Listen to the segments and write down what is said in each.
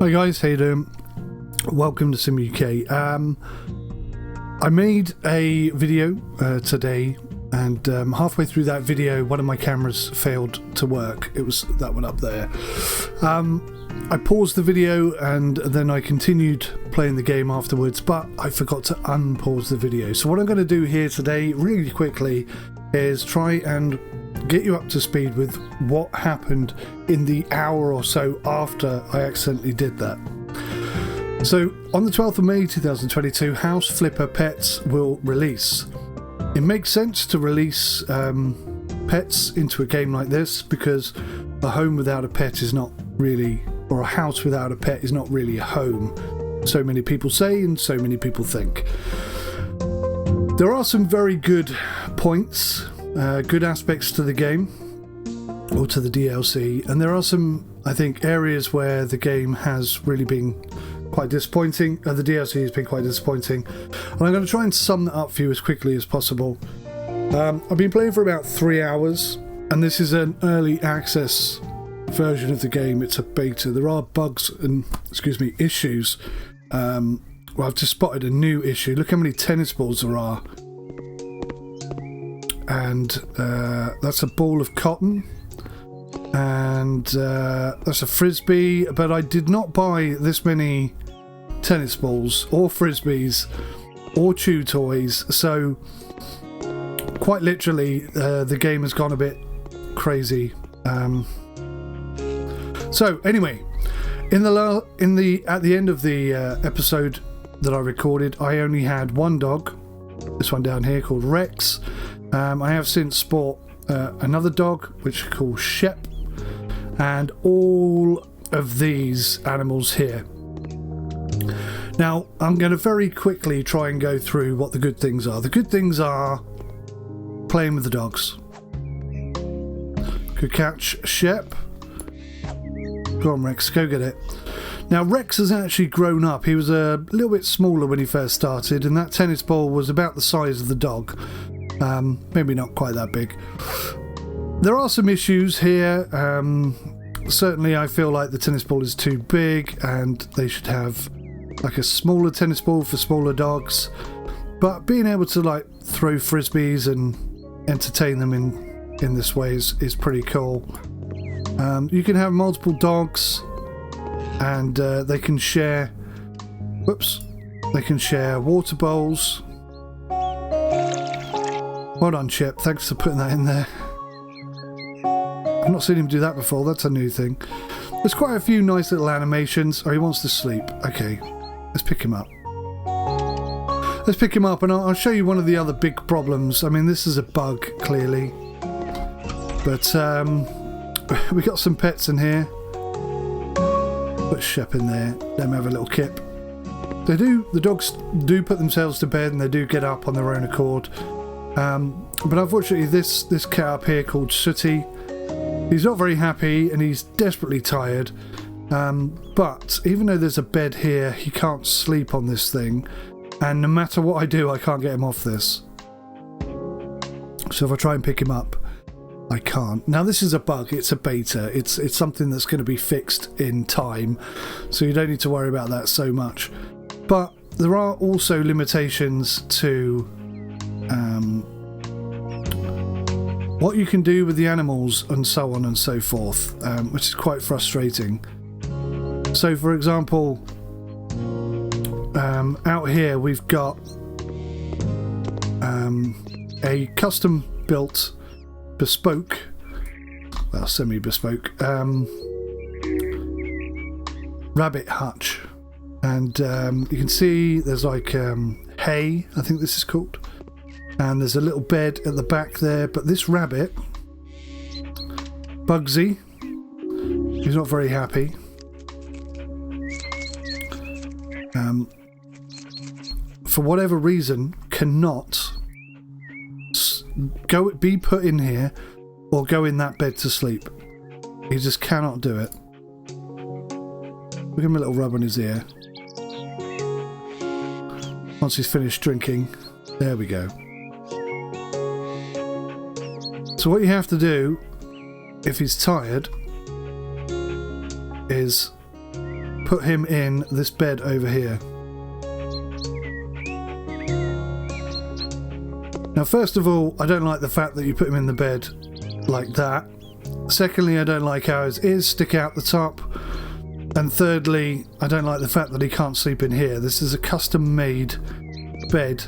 Hi guys, how you doing? Welcome to 𝐒𝐢𝐦 𝐔𝐊 𝐑𝐄𝐕𝐈𝐄𝐻. I made a video today, and halfway through that video one of my cameras failed to work. It was that one up there. I paused the video and then I continued playing the game afterwards, but I forgot to unpause the video. So what I'm going to do here today really quickly is try and get you up to speed with what happened in the hour or so after I accidentally did that. So on the 12th of May 2022, House Flipper Pets will release. It makes sense to release pets into a game like this because a home without a pet is not really, or a house without a pet is not really a home. So many people say and so many people think. There are some very good points, good aspects to the game, or to the DLC, and there are some, I think, areas where the game has really been quite disappointing. The DLC has been quite disappointing, and I'm going to try and sum that up for you as quickly as possible. I've been playing for about 3 hours, and this is an early access version of the game. It's a beta. There are bugs and, issues. Well, I've just spotted a new issue. Look how many tennis balls there are. And that's a ball of cotton. And that's a frisbee. But I did not buy this many tennis balls or frisbees or chew toys. So quite literally, the game has gone a bit crazy. So anyway, at the end of the episode that I recorded, I only had one dog, this one down here called Rex. I have since bought another dog which is called 𝐒𝐕, and all of these animals here. Now I'm going to very quickly try and go through what the good things are. The good things are playing with the dogs. Good catch, 𝐒𝐕. Go on, Rex, go get it. Now, Rex has actually grown up. He was a little bit smaller when he first started, and that tennis ball was about the size of the dog. Maybe not quite that big. There are some issues here. Certainly, I feel like the tennis ball is too big, and they should have like a smaller tennis ball for smaller dogs. But being able to like throw frisbees and entertain them in this way is pretty cool. You can have multiple dogs, and they can share. They can share water bowls. Well done, 𝐒𝐕. Thanks for putting that in there. I've not seen him do that before. That's a new thing. There's quite a few nice little animations. Oh, he wants to sleep. Okay, let's pick him up. Let's pick him up, and I'll show you one of the other big problems. I mean, this is a bug, clearly. But we got some pets in here. Put 𝐒𝐕 in there. Let him have a little kip. The dogs do put themselves to bed, and they do get up on their own accord. But unfortunately, this cat up here called 𝗁𝗁𝗁𝗁, he's not very happy, and he's desperately tired. But even though there's a bed here, he can't sleep on this thing, and no matter what I do, I can't get him off this. So if I try and pick him up, I can't. Now this is a bug, it's a beta, it's something that's going to be fixed in time, so you don't need to worry about that so much. But there are also limitations to what you can do with the animals and so on and so forth, which is quite frustrating. So for example, out here we've got a custom built bespoke, well, semi-bespoke rabbit hutch, and you can see there's like hay, I think this is called, and there's a little bed at the back there. But this rabbit, Bugsy, he's not very happy. For whatever reason, cannot be put in here or go in that bed to sleep. He just cannot do it. Give him a little rub on his ear. Once he's finished drinking, there we go. So what you have to do, if he's tired, is put him in this bed over here. Now, first of all, I don't like the fact that you put him in the bed like that. Secondly, I don't like how his ears stick out the top. And thirdly, I don't like the fact that he can't sleep in here. This is a custom-made bed,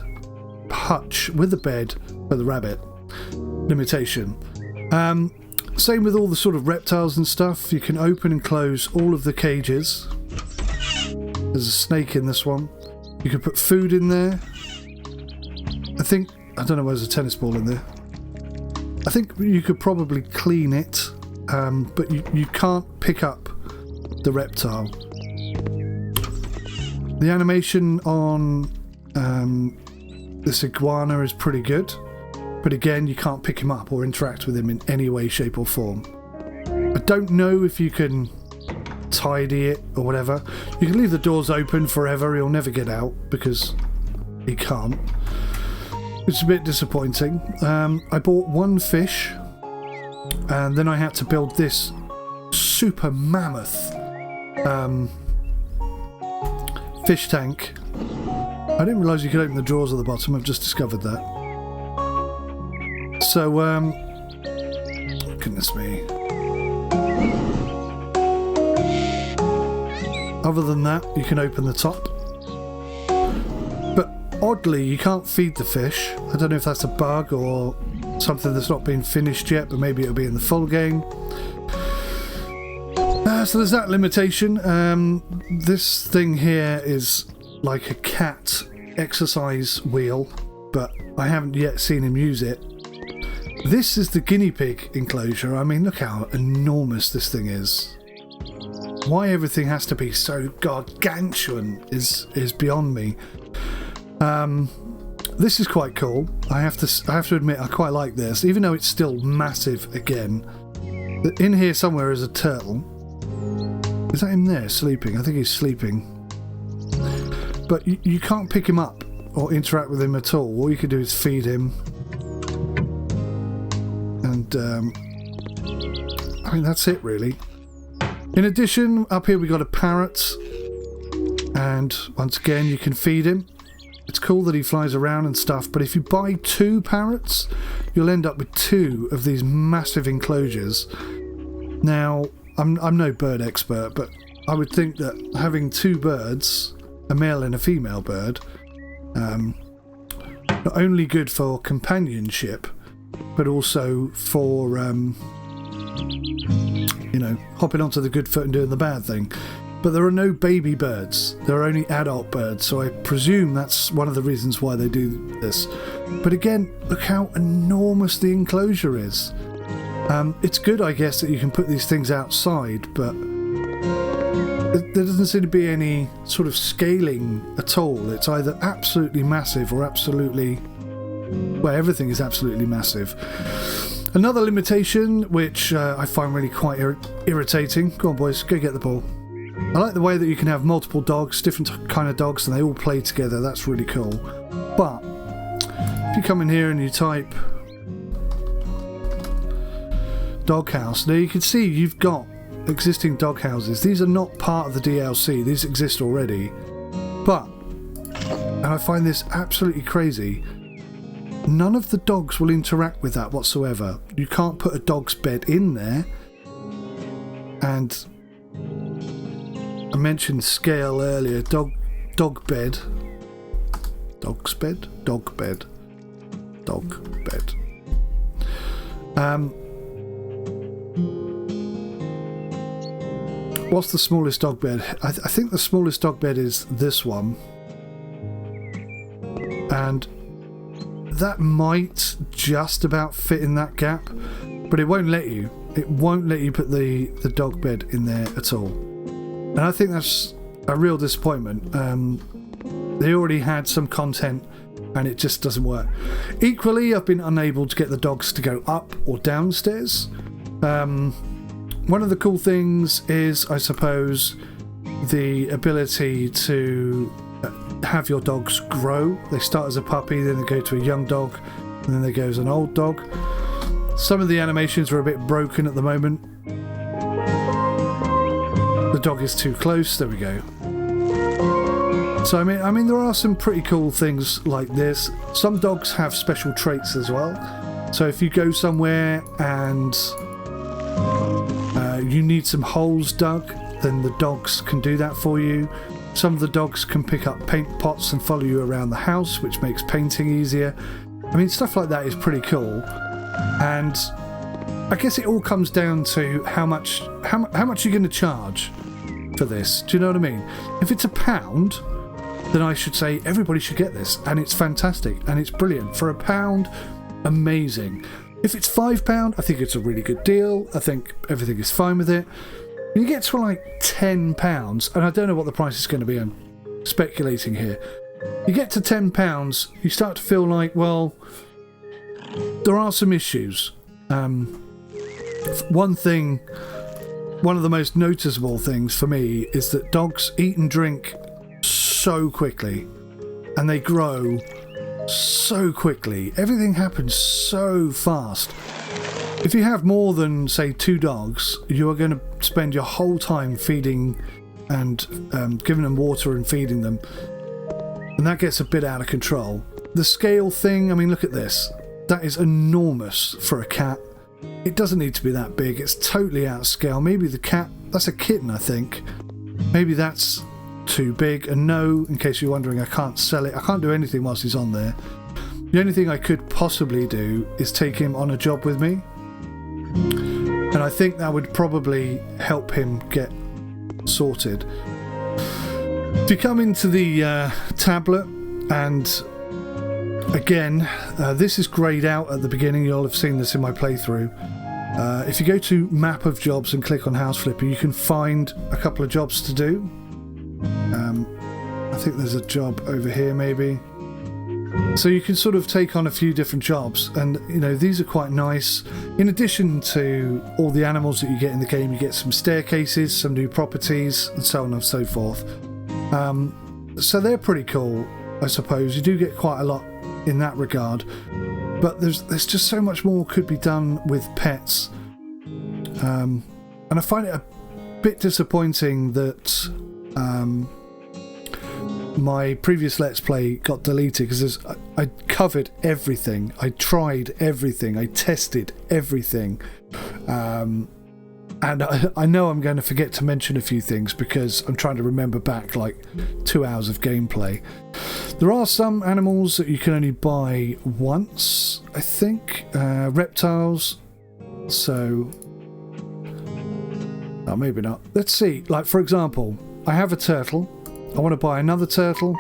hutch with a bed for the rabbit. Limitation. Same with all the sort of reptiles and stuff. You can open and close all of the cages. There's a snake in this one. You can put food in there. I don't know why there's a tennis ball in there. I think you could probably clean it, but you can't pick up the reptile. The animation on this iguana is pretty good, but again, you can't pick him up or interact with him in any way, shape or form. I don't know if you can tidy it or whatever. You can leave the doors open forever, he'll never get out because he can't. It's a bit disappointing. I bought one fish and then I had to build this super mammoth fish tank. I didn't realise you could open the drawers at the bottom. I've just discovered that. So, goodness me. Other than that, you can open the top. But oddly, you can't feed the fish. I don't know if that's a bug or something that's not been finished yet, but maybe it'll be in the full game. So there's that limitation. This thing here is like a cat exercise wheel, but I haven't yet seen him use it. This is the guinea pig enclosure. I mean, look how enormous this thing is. Why everything has to be so gargantuan is beyond me. This is quite cool. I have to admit I quite like this, even though it's still massive again. In here somewhere is a turtle. Is that him there sleeping? I think he's sleeping. But you can't pick him up or interact with him at all. All you can do is feed him. And I mean, that's it really. In addition, up here we got a parrot. And once again, you can feed him. It's cool that he flies around and stuff, but if you buy 2 parrots, you'll end up with 2 of these massive enclosures. Now, I'm no bird expert, but I would think that having 2 birds, a male and a female bird, not only good for companionship, but also for, you know, hopping onto the good foot and doing the bad thing. But there are no baby birds. There are only adult birds, so I presume that's one of the reasons why they do this. But again, look how enormous the enclosure is. It's good, I guess, that you can put these things outside, but there doesn't seem to be any sort of scaling at all. It's either absolutely massive or absolutely... well, everything is absolutely massive. Another limitation, which I find really quite irritating. Go on, boys, go get the ball. I like the way that you can have multiple dogs, different kind of dogs, and they all play together. That's really cool. But if you come in here and you type doghouse, now you can see you've got existing dog houses. These are not part of the DLC. These exist already. But, and I find this absolutely crazy, none of the dogs will interact with that whatsoever. You can't put a dog's bed in there. And I mentioned scale earlier. Dog bed. Dog's bed? Dog bed. Dog bed. What's the smallest dog bed? I think the smallest dog bed is this one. And that might just about fit in that gap, but it won't let you. It won't let you put the dog bed in there at all. And I think that's a real disappointment. They already had some content and it just doesn't work. Equally, I've been unable to get the dogs to go up or downstairs. One of the cool things is, I suppose, the ability to have your dogs grow. They start as a puppy, then they go to a young dog, and then they go as an old dog. Some of the animations are a bit broken at the moment. dog is too close. There we go. So I mean, there are some pretty cool things like this. Some dogs have special traits as well. So if you go somewhere and you need some holes dug, then the dogs can do that for you. Some of the dogs can pick up paint pots and follow you around the house, which makes painting easier. I mean, stuff like that is pretty cool. And I guess it all comes down to how much you're going to charge for this. Do you know what I mean? If it's £1, then I should say everybody should get this, and it's fantastic and it's brilliant. For £1, amazing. If it's £5, I think it's a really good deal. I think everything is fine with it. You get to like £10, and I don't know what the price is going to be. I'm speculating here. You get to £10, you start to feel like, well, there are some issues. One of the most noticeable things for me is that dogs eat and drink so quickly, and they grow so quickly. Everything happens so fast. If you have more than, say, 2 dogs, you are going to spend your whole time feeding and giving them water and feeding them, and that gets a bit out of control. The scale thing, I mean, look at this. That is enormous for a cat. It doesn't need to be that big. It's totally out of scale. Maybe the cat, that's a kitten, I think. Maybe that's too big. And no, in case you're wondering, I can't sell it. I can't do anything whilst he's on there. The only thing I could possibly do is take him on a job with me. And I think that would probably help him get sorted. If you come into the tablet, and again, this is greyed out at the beginning. You'll have seen this in my playthrough. If you go to map of jobs and click on House Flipper, you can find a couple of jobs to do. I think there's a job over here maybe. So you can sort of take on a few different jobs, and you know, these are quite nice. In addition to all the animals that you get in the game, you get some staircases, some new properties, and so on and so forth. So they're pretty cool, I suppose. You do get quite a lot in that regard, but there's just so much more could be done with pets, and I find it a bit disappointing that my previous Let's Play got deleted, because I covered everything, I tried everything, I tested everything, and I know I'm going to forget to mention a few things because I'm trying to remember back like 2 hours of gameplay. There are some animals that you can only buy once, I think, reptiles, so oh, maybe not. Let's see, like for example, I have a turtle. I want to buy another turtle.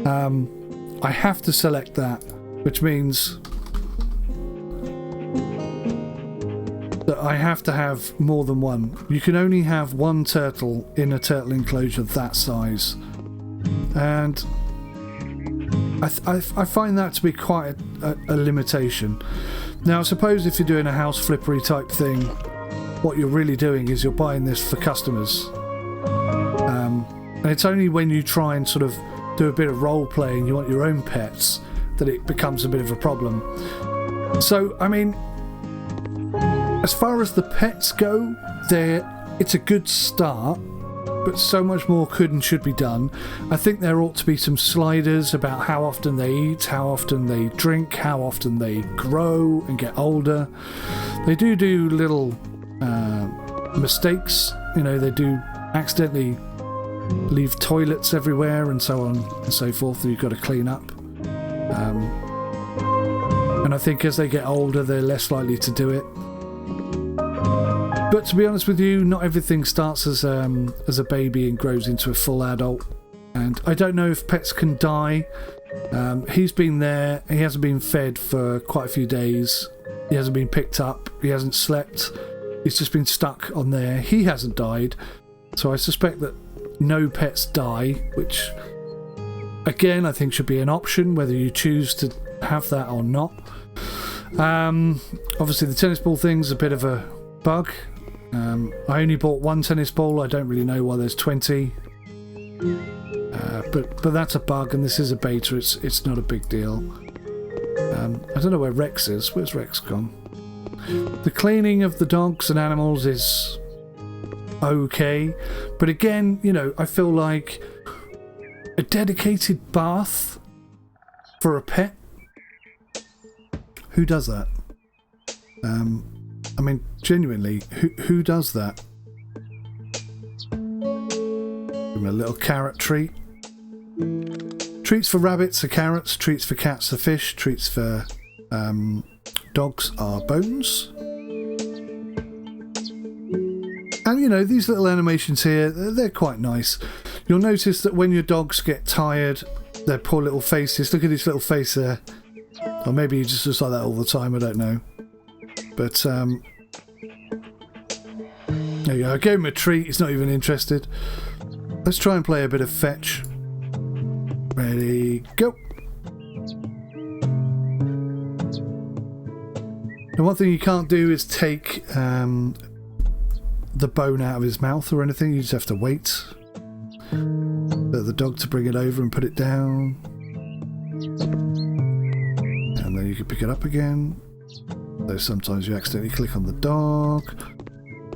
I have to select that, which means that I have to have more than one. You can only have one turtle in a turtle enclosure that size, and I find that to be quite a limitation. Now, I suppose if you're doing a house flippery type thing, what you're really doing is you're buying this for customers. And it's only when you try and sort of do a bit of role playing, you want your own pets, that it becomes a bit of a problem. So, I mean, as far as the pets go, it's a good start, but so much more could and should be done. I think there ought to be some sliders about how often they eat, how often they drink, how often they grow and get older. They do little mistakes, you know, they do accidentally leave toilets everywhere and so on and so forth that you've got to clean up. And I think as they get older, they're less likely to do it. But to be honest with you, not everything starts as a baby and grows into a full adult. And I don't know if pets can die. He's been there, he hasn't been fed for quite a few days. He hasn't been picked up, he hasn't slept. He's just been stuck on there. He hasn't died. So I suspect that no pets die, which again I think should be an option, whether you choose to have that or not. Obviously the tennis ball thing's a bit of a bug. I only bought one tennis ball. I don't really know why there's 20, but that's a bug, and this is a beta. It's not a big deal. I don't know where Rex is. Where's Rex gone? The cleaning of the dogs and animals is okay. But again, you know, I feel like a dedicated bath for a pet, who does that? I mean, genuinely, who does that? Give him a little carrot treat. Treats for rabbits are carrots, treats for cats are fish, treats for dogs are bones. And you know, these little animations here, they're quite nice. You'll notice that when your dogs get tired, their poor little faces, look at his little face there. Or maybe he just looks like that all the time, I don't know. But there you go, I gave him a treat, he's not even interested. Let's try and play a bit of fetch. Ready, go! The one thing you can't do is take the bone out of his mouth or anything, you just have to wait for the dog to bring it over and put it down. And then you can pick it up again. Though sometimes you accidentally click on the dog.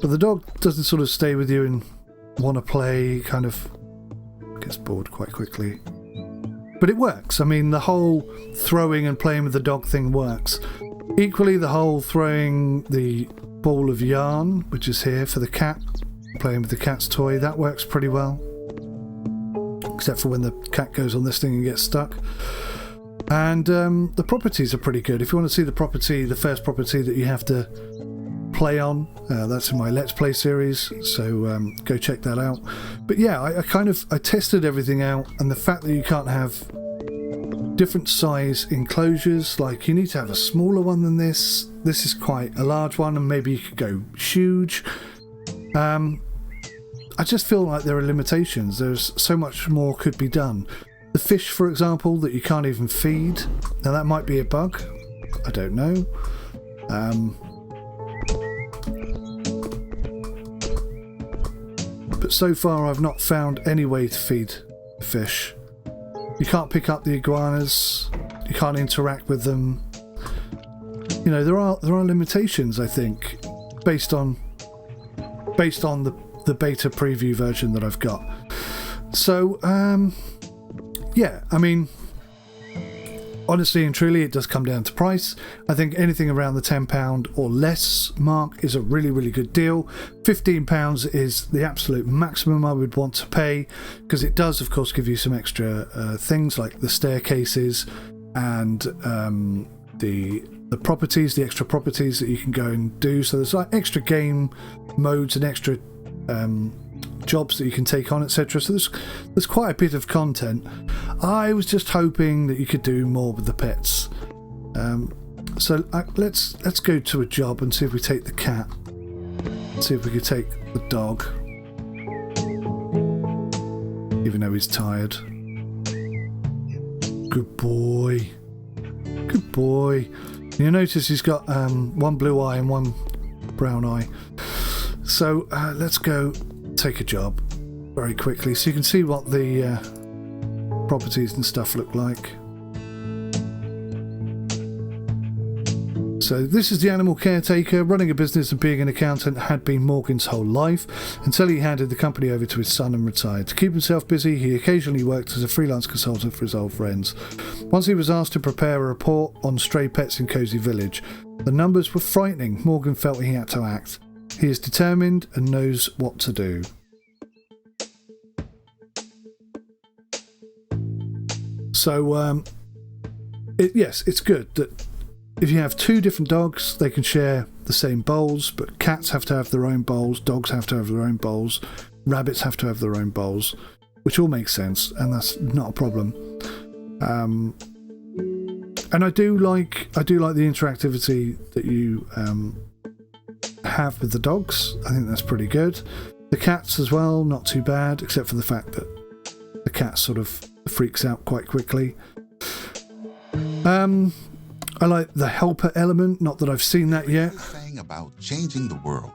But the dog doesn't sort of stay with you and want to play, kind of gets bored quite quickly. But it works. I mean, the whole throwing and playing with the dog thing works. Equally, the whole throwing the ball of yarn, which is here for the cat, playing with the cat's toy, that works pretty well. Except for when the cat goes on this thing and gets stuck. And the properties are pretty good. If you want to see the property, the first property that you have to play on, that's in my Let's Play series, so go check that out. But yeah, I tested everything out, and the fact that you can't have different size enclosures, like you need to have a smaller one than this is quite a large one, and maybe you could go huge. I just feel like there are limitations. There's so much more could be done. The fish, for example, that you can't even feed. Now that might be a bug, I don't know. But so far I've not found any way to feed fish. You can't pick up the iguanas, you can't interact with them. You know, there are limitations, I think, based on the beta preview version that I've got. So yeah, I mean, honestly and truly, it does come down to price. I think anything around the £10 or less mark is a really, really good deal. £15 is the absolute maximum I would want to pay, because it does, of course, give you some extra things like the staircases and the properties, the extra properties that you can go and do. So there's like extra game modes and extra jobs that you can take on, etc. So there's quite a bit of content. I was just hoping that you could do more with the pets. So let's go to a job and see if we take the cat. See if we could take the dog, even though he's tired. Good boy. Good boy. You'll notice he's got one blue eye and one brown eye. So let's go take a job very quickly so you can see what the properties and stuff look like. So this is the animal caretaker. Running a business and being an accountant had been Morgan's whole life until he handed the company over to his son and retired. To keep himself busy, he occasionally worked as a freelance consultant for his old friends. Once he was asked to prepare a report on stray pets in 𝐒𝐲𝐬 Village. The numbers were frightening. Morgan felt he had to act. He is determined and knows what to do. So, yes, it's good that if you have two different dogs, they can share the same bowls, but cats have to have their own bowls, dogs have to have their own bowls, rabbits have to have their own bowls, which all makes sense, and that's not a problem. And I do like the interactivity that you have with the dogs. I think that's pretty good. The cats as well, not too bad, except for the fact that the cat sort of freaks out quite quickly. I like the helper element, not that I've seen that yet. Saying about changing the world,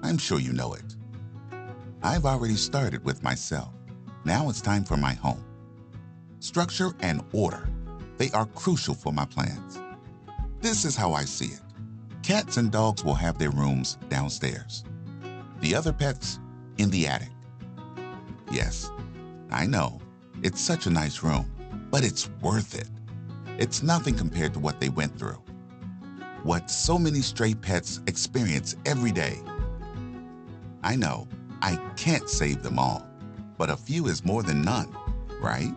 I'm sure you know it. I've already started with myself. Now it's time for my home. Structure and order, they are crucial for my plans. This is how I see it. Cats and dogs will have their rooms downstairs. The other pets in the attic. Yes, I know, it's such a nice room, but it's worth it. It's nothing compared to what they went through. What so many stray pets experience every day. I know, I can't save them all, but a few is more than none, right?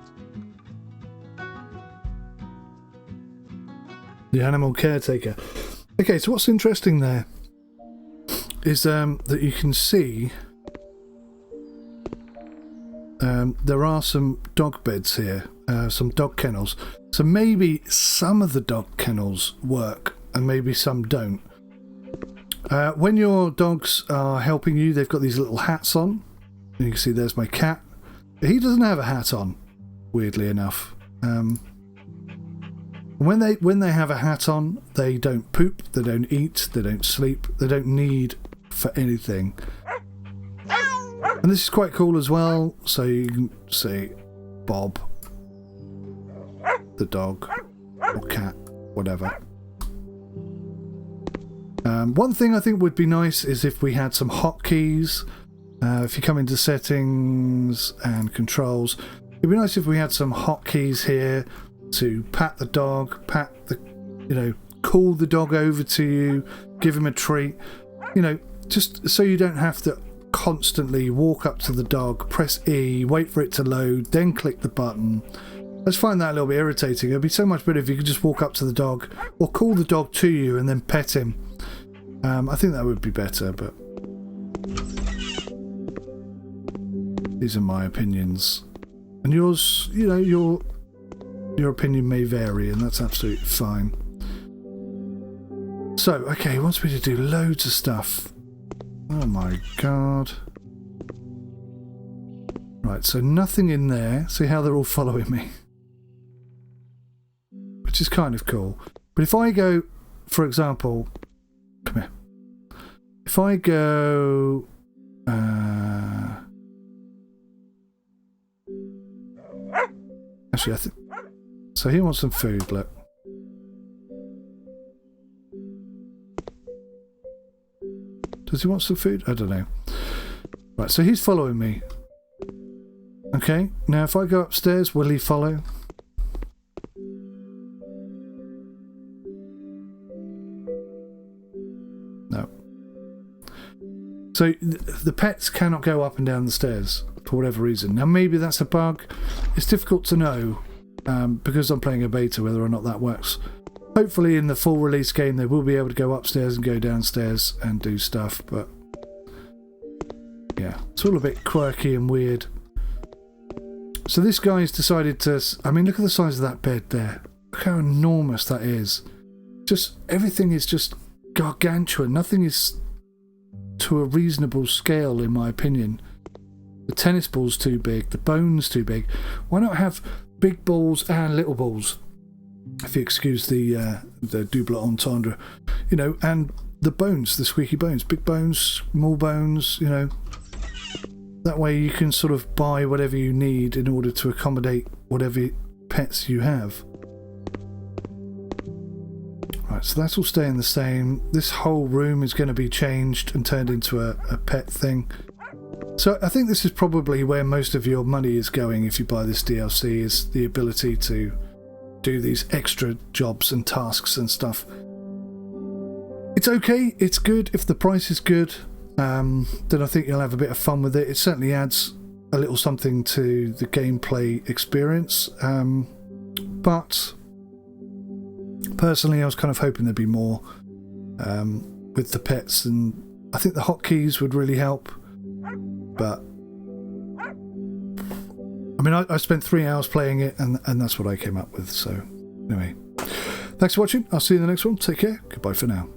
The animal caretaker. Okay, so what's interesting there is that you can see there are some dog beds here, some dog kennels. So maybe some of the dog kennels work and maybe some don't. When your dogs are helping you, they've got these little hats on. And you can see there's my cat. He doesn't have a hat on, weirdly enough. When they have a hat on, they don't poop, they don't eat, they don't sleep, they don't need for anything. And this is quite cool as well. So you can see Bob, the dog, or cat, whatever. One thing I think would be nice is if we had some hotkeys. If you come into settings and controls, it'd be nice if we had some hotkeys here to pat the dog, call the dog over to you, give him a treat, just so you don't have to constantly walk up to the dog, press E, wait for it to load, then click the button. I just find that a little bit irritating. It'd be so much better if you could just walk up to the dog or call the dog to you and then pet him. I think that would be better, but these are my opinions. And yours, your opinion may vary, and that's absolutely fine. So, okay, he wants me to do loads of stuff. Oh my god. Right, so nothing in there. See how they're all following me? Which is kind of cool. But if I go, for example, come here. If I go... actually, I think... So he wants some food, look. Does he want some food? I don't know. Right, so he's following me. Okay, now if I go upstairs, will he follow? No. So the pets cannot go up and down the stairs for whatever reason. Now maybe that's a bug. It's difficult to know because I'm playing a beta whether or not that works. Hopefully in the full release game they will be able to go upstairs and go downstairs and do stuff, but yeah, it's all a bit quirky and weird. So this guy's decided to... I mean, look at the size of that bed there. Look how enormous that is. Just everything is just gargantuan. Nothing is to a reasonable scale, in my opinion. The tennis ball's too big. The bone's too big. Why not have big balls and little balls? If you excuse the double entendre. And the bones, the squeaky bones. Big bones, small bones, That way you can sort of buy whatever you need in order to accommodate whatever pets you have. Right, so that's all staying the same. This whole room is going to be changed and turned into a pet thing. So I think this is probably where most of your money is going if you buy this DLC, is the ability to do these extra jobs and tasks and stuff. It's okay, it's good. If the price is good, then I think you'll have a bit of fun with it. It certainly adds a little something to the gameplay experience. But personally, I was kind of hoping there'd be more with the pets, and I think the hotkeys would really help. But I mean, I spent 3 hours playing it, and that's what I came up with. So anyway, thanks for watching. I'll see you in the next one. Take care. Goodbye for now.